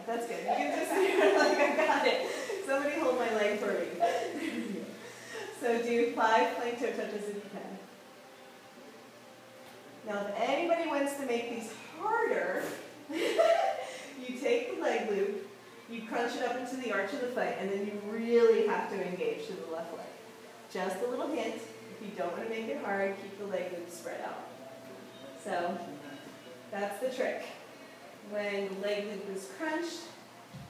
that's good. You can just you're like, I got it. Somebody hold my leg for me. So do 5 plank toe touches if you can. Now if anybody wants to make these harder, you take the leg loop, you crunch it up into the arch of the foot, and then you really have to engage to the left leg. Just a little hint, if you don't want to make it hard, keep the leg loop spread out. So that's the trick. When the leg loop is crunched,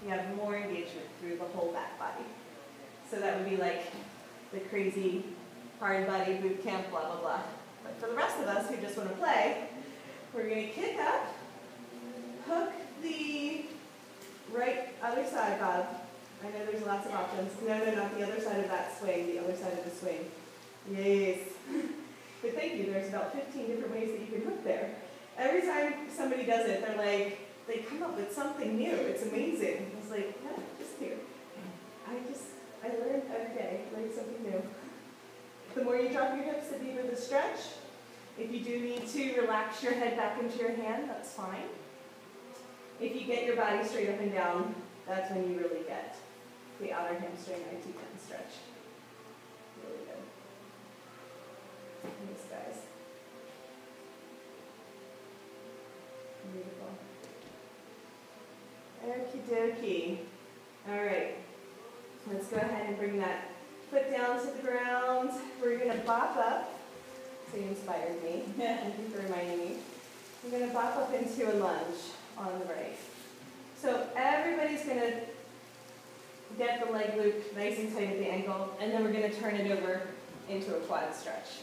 you have more engagement through the whole back body. So that would be like the crazy hard body boot camp, blah, blah, blah. But for the rest of us who just want to play, we're going to kick up, hook the right other side, Bob. I know there's lots of options. No, not the other side of that swing, the other side of the swing. Yes. But thank you, there's about 15 different ways that you can hook there. Every time somebody does it, they're like, they come up with something new. It's amazing. It's like, no, just here. I learn every day, learn something new. The more you drop your hips, the deeper the stretch. If you do need to relax your head back into your hand, that's fine. If you get your body straight up and down, that's when you really get the outer hamstring IT10 stretch. Really good. Thanks, guys. Beautiful. Okie dokie. All right. Let's go ahead and bring that foot down to the ground. We're going to bop up. So you inspired me. Thank you for reminding me. We're going to bop up into a lunge on the right. So everybody's going to get the leg loop nice and tight at the ankle, and then we're going to turn it over into a quad stretch.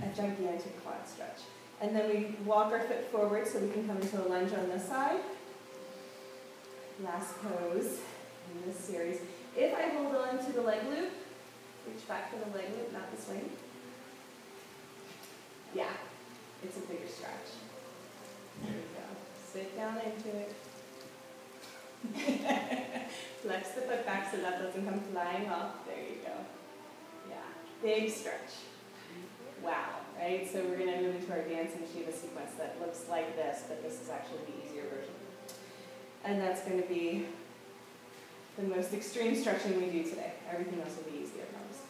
A gigantic quad stretch. And then we walk our foot forward so we can come into a lunge on this side. Last pose in this series. If I hold on to the leg loop, reach back for the leg loop, not the swing. Yeah, it's a bigger stretch. There we go. Sit down into it. Flex the foot back so that doesn't come flying off. There you go. Yeah, big stretch. Wow, right? So we're going to move into our dancing Shiva sequence that looks like this, but this is actually the easier version. And that's going to be the most extreme stretching we do today. Everything else will be easier, I promise.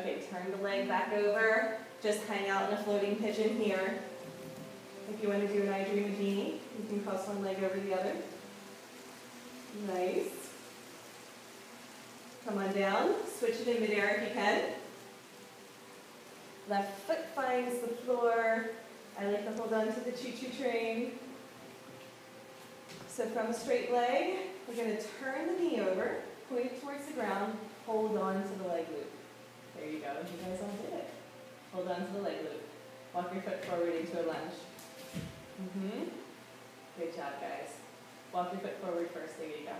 Okay, turn the leg back over. Just hang out in a floating pigeon here. If you want to do an I Dream a Genie, you can cross one leg over the other. Nice. Come on down. Switch it in midair if you can. Left foot finds the floor. I like to hold on to the choo-choo train. So from a straight leg, we're going to turn the knee over, point it towards the ground, hold on to the leg loop. There you go. You guys all did it. Hold on to the leg loop. Walk your foot forward into a lunge. Good job, guys. Walk your foot forward first. There you go.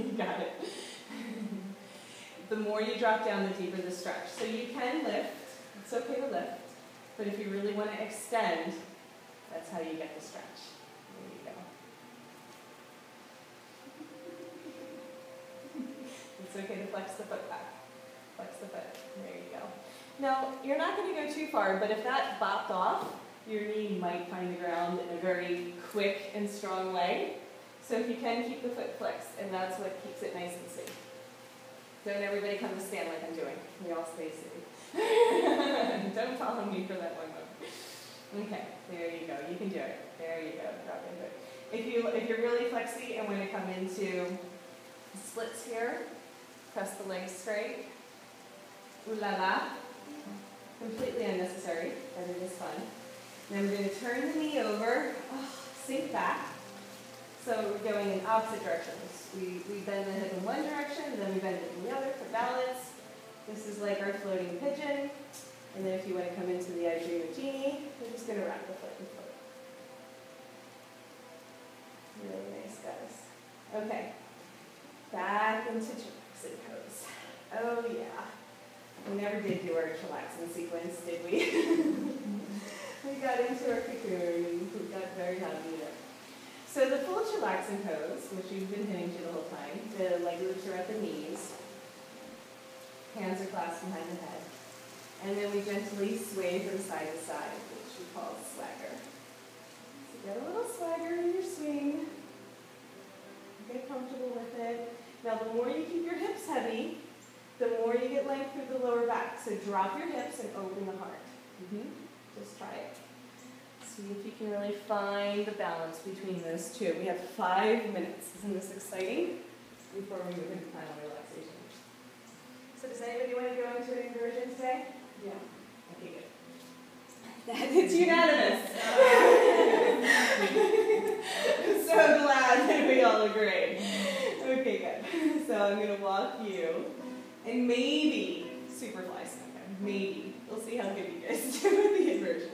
You got it. The more you drop down, the deeper the stretch. So you can lift. It's okay to lift. But if you really want to extend, that's how you get the stretch. There you go. It's okay to flex the foot back. Flex the foot. There you go. Now, you're not going to go too far, but if that bopped off, your knee might find the ground in a very quick and strong way. So if you can, keep the foot flexed, and that's what keeps it nice and safe. Don't everybody come to stand like I'm doing. We all stay safe. Don't follow me for that one moment. Okay, there you go. You can do it. There you go. Drop into it. If you're really flexy and want to come into splits here, press the legs straight. Ooh la la. Completely unnecessary, but it is fun. Then we're going to turn the knee over, sink back. So we're going in opposite directions. We bend the hip in one direction, then we bend it in the other for balance. This is like our floating pigeon. And then if you want to come into the I Dream a Genie, we're just going to wrap the foot and foot. Really nice, guys. Okay. Back into chillaxing pose. Oh, yeah. We never did do our chillaxing sequence, did we? We got into our cocoon. We got very happy there. So the full chillaxing pose, which we've been hitting to the whole time, the leg loops are at the knees. Hands are clasped behind the head. And then we gently sway from side to side, which we call swagger. So get a little swagger in your swing. drop your hips and open the heart. Just try it. See if you can really find the balance between those two. We have 5 minutes. Isn't this exciting? Before we move into final relaxation. So does anybody want to go into an inversion today? Yeah. Okay, good. It's unanimous. I'm so glad that we all agree. Okay, good. So I'm going to walk you and maybe superfly something. Maybe. We'll see how good you guys do with the inversion.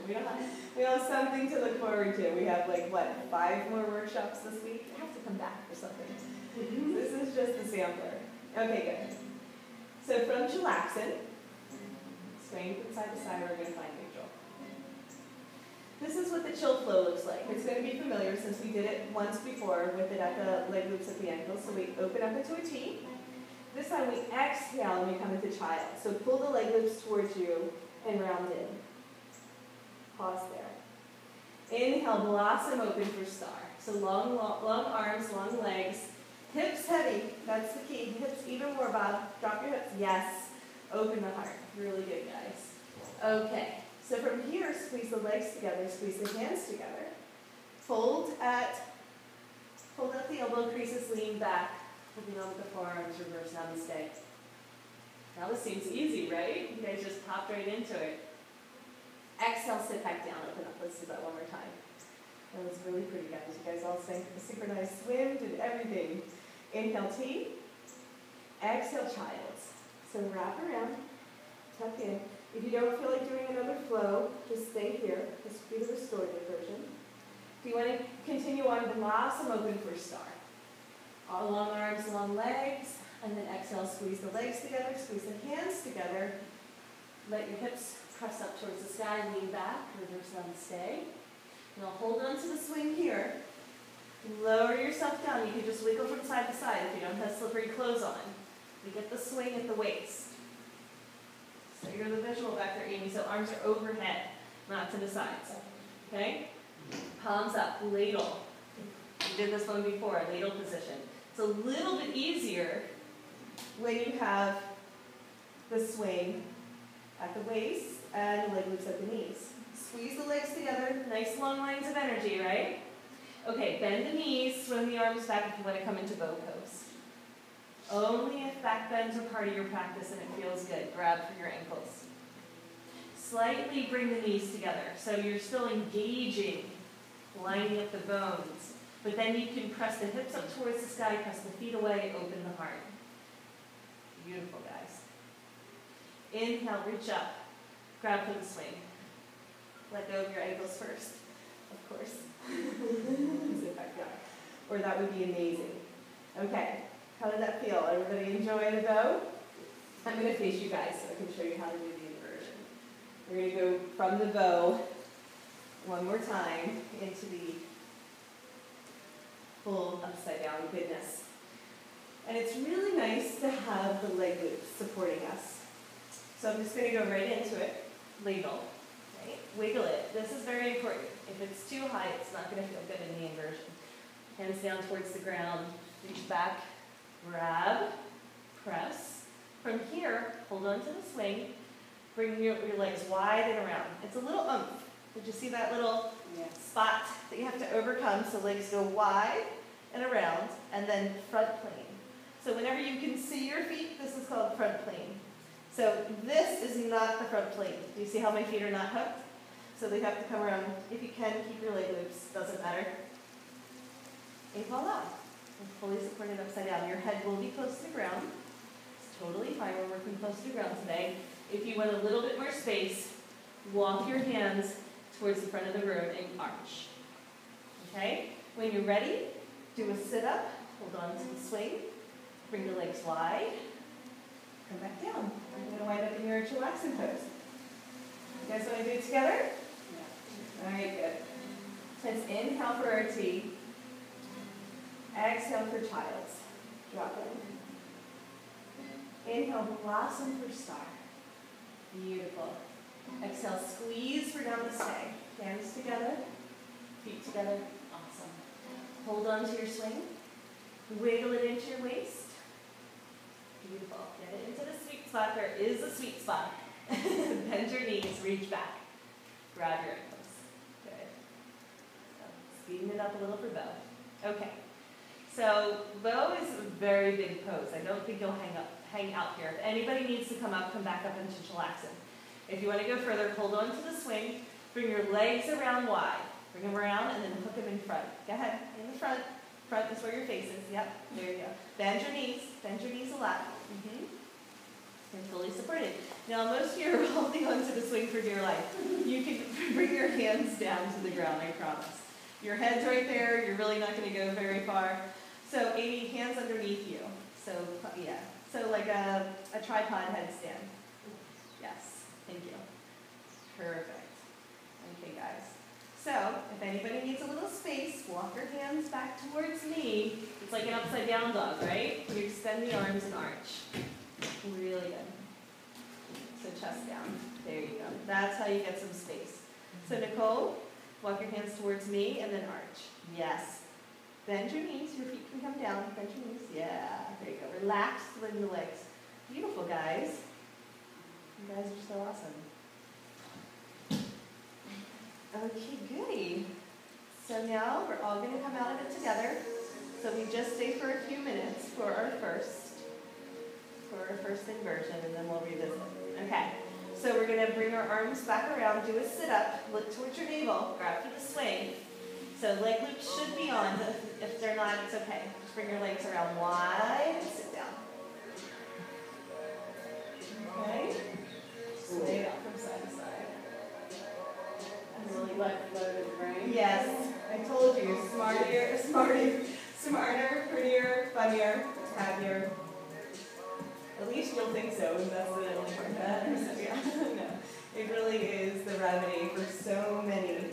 We have something to look forward to. We have like, what, 5 more workshops this week? I have to come back for something. This is just a sampler. Okay, good. So from chillaxin, swaying from side to side, we're going to find neutral. This is what the chill flow looks like. It's going to be familiar since we did it once before with it at the leg loops at the ankles. So we open up into a T. This time we exhale and we come into child. So pull the leg loops towards you and round in. Pause there. Inhale, blossom open for star. So long arms, long legs. Hips heavy. That's the key. Hips even more, Bob. Drop your hips. Yes. Open the heart. Really good, guys. Okay. So from here, squeeze the legs together. Squeeze the hands together. Fold up the elbow creases, lean back. Holding on with the forearms, reverse namaste. Now this seems easy, right? You guys just popped right into it. Exhale, sit back down, open up. Let's do that one more time. That was really pretty, guys. You guys all sang the synchronized swim, did everything. Inhale, T. Exhale, child's. So wrap around, tuck in. If you don't feel like doing another flow, just stay here. This will be the restorative version. If you want to continue on, blossom open for star. All long arms, long legs, and then exhale, squeeze the legs together, squeeze the hands together. Let your hips press up towards the sky, lean back, reverse namaste. Now hold on to the swing here. Lower yourself down. You can just wiggle from side to side if you don't have slippery clothes on. We get the swing at the waist. So you're the visual back there, Amy. So arms are overhead, not to the sides. Okay? Palms up, ladle. We did this one before, ladle position. It's a little bit easier when you have the swing at the waist and the leg loops at the knees. Squeeze the legs together, nice long lines of energy, right? Okay, bend the knees, swing the arms back if you want to come into bow pose. Only if back bends are part of your practice and it feels good. Grab for your ankles. Slightly bring the knees together. So you're still engaging, lining up the bones. But then you can press the hips up towards the sky, press the feet away, open the heart. Beautiful, guys. Inhale, reach up. Grab for the swing. Let go of your ankles first, of course. Sit back down. Or that would be amazing. Okay, how did that feel? Everybody enjoy the bow? I'm going to face you guys so I can show you how to do the inversion. We're going to go from the bow one more time into the full upside down goodness. And it's really nice to have the leg loops supporting us. So I'm just going to go right into it. Ladle. Right? Wiggle it. This is very important. If it's too high, it's not going to feel good in the inversion. Hands down towards the ground. Reach back. Grab. Press. From here, hold on to the swing. Bring your legs wide and around. It's a little oomph. Did you see that little spot that you have to overcome? So legs go wide and around, and then front plane. So whenever you can see your feet, this is called front plane. So this is not the front plane. Do you see how my feet are not hooked? So they have to come around. If you can, keep your leg loops. Doesn't matter. Et voila. Fully supported upside down. Your head will be close to the ground. It's totally fine. We're working close to the ground today. If you want a little bit more space, walk your hands towards the front of the room and arch. Okay? When you're ready, do a sit-up. Hold on to the swing. Bring the legs wide. Come back down. You're going to wind up in your chillaxin pose. You guys want to do it together? Yeah. All right, good. Let's inhale for our T. Exhale for child's. Drop in. Inhale, blossom for star. Beautiful. Exhale, squeeze for namaste. Hands together, feet together. Awesome. Hold on to your swing. Wiggle it into your waist. Beautiful. Get it into the sweet spot. There is a sweet spot. Bend your knees, reach back. Grab your ankles. Good. So, speeding it up a little for Bo. Okay. So Bo is a very big pose. I don't think you'll hang out here. If anybody needs to come up, come back up into chillaxin. If you want to go further, hold on to the swing. Bring your legs around wide. Bring them around and then hook them in front. Go ahead, in the front. Front is where your face is. Yep, there you go. Bend your knees. Bend your knees a lot. You're fully supported. Now, most of you are holding onto the swing for dear life. You can bring your hands down to the ground, I promise. Your head's right there. You're really not going to go very far. So, Amy, hands underneath you. So, yeah. So, like a tripod headstand. Yes. Thank you. Perfect. Okay, guys. So, if anybody needs a little space, walk your hands back towards me. It's like an upside down dog, right? You extend the arms and arch. Really good. So chest down. There you go. That's how you get some space. So Nicole, walk your hands towards me and then arch. Yes. Bend your knees. Your feet can come down. Bend your knees. Yeah. There you go. Relax in the legs. Beautiful, guys. You guys are so awesome. Okay, goody. So now we're all going to come out of it together. So we just stay for a few minutes for our first inversion, and then we'll revisit. Okay, so we're going to bring our arms back around, do a sit-up, look towards your navel, grab for the swing. So leg loops should be on, but if they're not, it's okay. Just bring your legs around wide and sit down. Okay, sway out from side to side. Really left-loaded, right? Yes, I told you, smarter, prettier, funnier, happier. At least you'll think so, and that's the only part that matters. Yeah. No, it really is the remedy for so many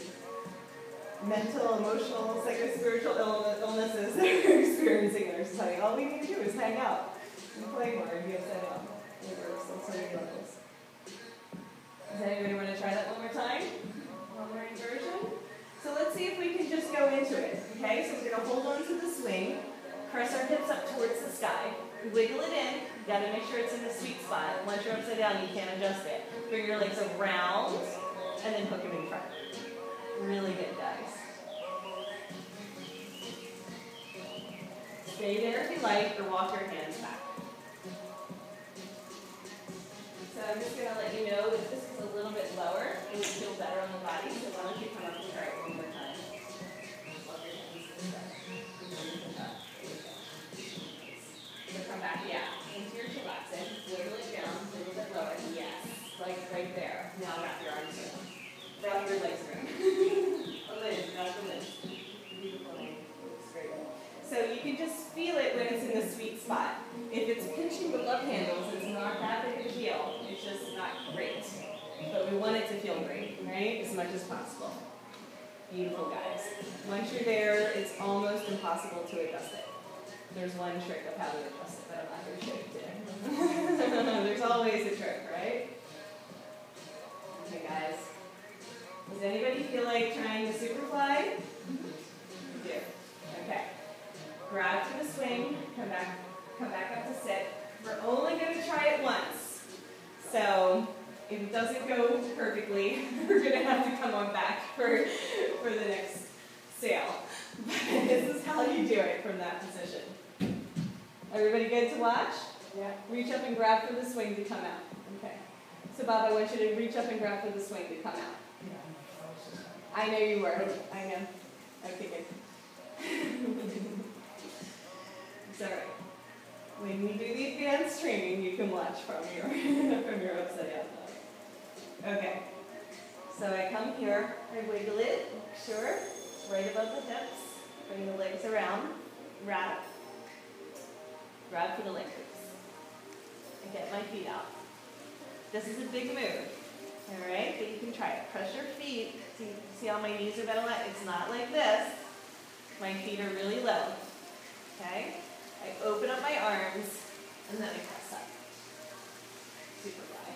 mental, emotional, psycho-spiritual illnesses that we're experiencing in our society. All we need to do is hang out and play more and be upside down. It works on so many levels. Does anybody want to try that one more time? One more inversion? So let's see if we can just go into it. Okay, so we're going to hold on to the swing, press our hips up towards the sky, wiggle it in. You got to make sure it's in the sweet spot. Once you're upside down, you can't adjust it. Bring your legs around and then hook them in front. Really good, guys. Stay there if you like, or walk your hands back. So I'm just going to let you know that this is a little bit lower. It would feel better on the body, so why don't you come up and try it one more time. Walk your hands to the side. So come back, yeah, into your chillaxin. Wiggle it down, a little bit lower. Yes, like right there. Now wrap your arms around. Wrap your legs around. A lid, not the lid. Beautiful. Looks great. So you can just feel it when it's in the sweet spot. If it's pinching the love handles, it's not that big of a deal. It's just not great. But we want it to feel great, right? As much as possible. Beautiful, guys. Once you're there, it's almost impossible to adjust it. There's one trick of how to adjust it, but I'm not going to show you today. There's always a trick, right? Okay, guys. Does anybody feel like trying the superfly? You do. Okay. Grab to the swing, come back up to sit. We're only going to try it once. So if it doesn't go perfectly, we're going to have to come on back for the next sail. This is how you do it from that position. Everybody good to watch? Yeah. Reach up and grab for the swing to come out. Okay. So Bob, I want you to reach up and grab for the swing to come out. I know you were. I know. Okay, good. It's all right. When we do the advanced training, you can watch from your upside down dog. Okay. So I come here, I wiggle it, sure, right above the hips. Bring the legs around, wrap, grab for the leg loops, and get my feet out. This is a big move, all right? But you can try it. Press your feet. See how my knees are bent a lot? It's not like this. My feet are really low, okay? I open up my arms, and then I press up. Super glide.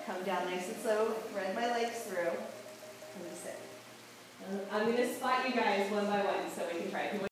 Come down nice and slow, thread my legs through, and sit. I'm going to spot you guys one by one so we can try it.